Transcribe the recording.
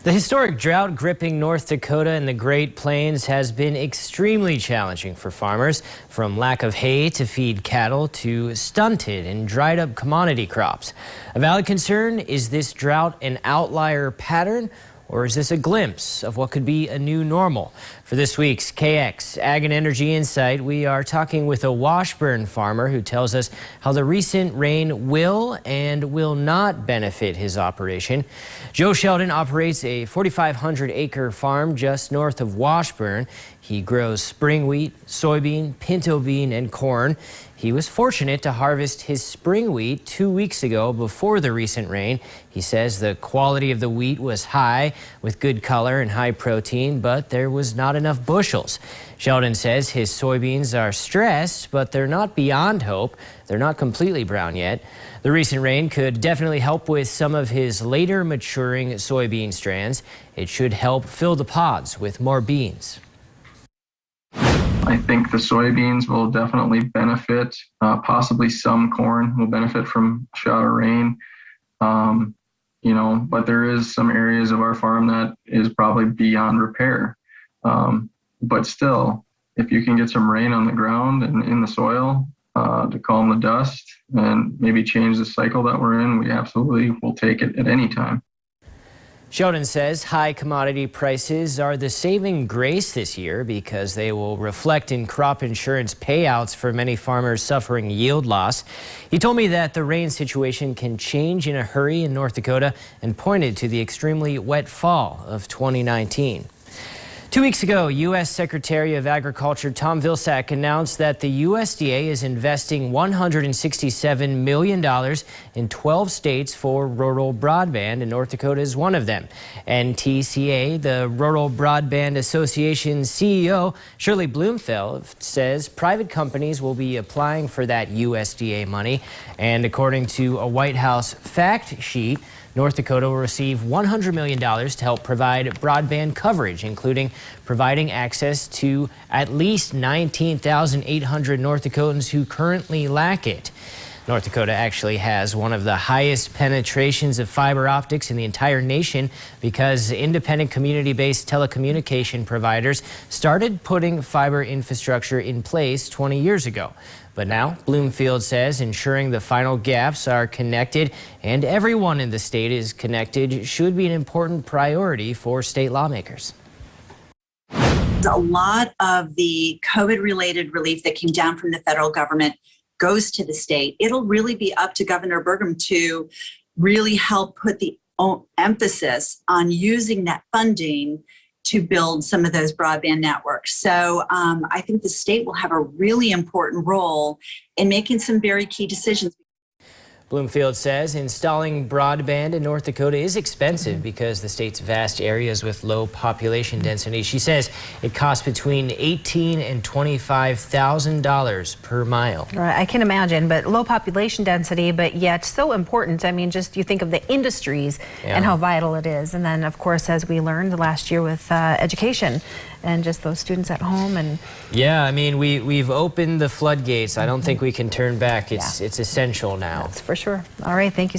The historic drought gripping North Dakota and the Great Plains has been extremely challenging for farmers, from lack of hay to feed cattle to stunted and dried up commodity crops. A valid concern: is this drought an outlier pattern, or is this a glimpse of what could be a new normal? For this week's KX Ag and Energy Insight, we are talking with a Washburn farmer who tells us how the recent rain will and will not benefit his operation. Joe Sheldon operates a 4,500-acre farm just north of Washburn. He grows spring wheat, soybean, pinto bean, and corn. He was fortunate to harvest his spring wheat 2 weeks ago before the recent rain. He says the quality of the wheat was high with good color and high protein, but there was not enough bushels. Sheldon says his soybeans are stressed, but they're not beyond hope. They're not completely brown yet. The recent rain could definitely help with some of his later maturing soybean strands. It should help fill the pods with more beans. I think the soybeans will definitely benefit. Possibly some corn will benefit from a shot of rain. But there is some areas of our farm that is probably beyond repair. But still, if you can get some rain on the ground and in the soil to calm the dust and maybe change the cycle that we're in, we absolutely will take it at any time. Sheldon says high commodity prices are the saving grace this year because they will reflect in crop insurance payouts for many farmers suffering yield loss. He told me that the rain situation can change in a hurry in North Dakota and pointed to the extremely wet fall of 2019. 2 weeks ago, U.S. Secretary of Agriculture Tom Vilsack announced that the USDA is investing $167 million in 12 states for rural broadband, and North Dakota is one of them. NTCA, the Rural Broadband Association's CEO, Shirley Bloomfield, says private companies will be applying for that USDA money. And according to a White House fact sheet, North Dakota will receive $100 million to help provide broadband coverage, including providing access to at least 19,800 North Dakotans who currently lack it. North Dakota actually has one of the highest penetrations of fiber optics in the entire nation because independent community-based telecommunication providers started putting fiber infrastructure in place 20 years ago. But now, Bloomfield says ensuring the final gaps are connected and everyone in the state is connected should be an important priority for state lawmakers. A lot of the COVID-related relief that came down from the federal government goes to the state. It'll really be up to Governor Burgum to really help put the emphasis on using that funding to build some of those broadband networks. So I think the state will have a really important role in making some very key decisions. Bloomfield says installing broadband in North Dakota is expensive because the state's vast areas with low population density. She says it costs between $18,000 and $25,000 per mile. Right, I can imagine, but low population density, but yet so important. I mean, just you think of the industries and how vital it is. And then, of course, as we learned last year with education and just those students at home. And yeah, I mean, we've opened the floodgates. I don't think we can turn back. It's essential now. That's for sure. All right, thank you so much.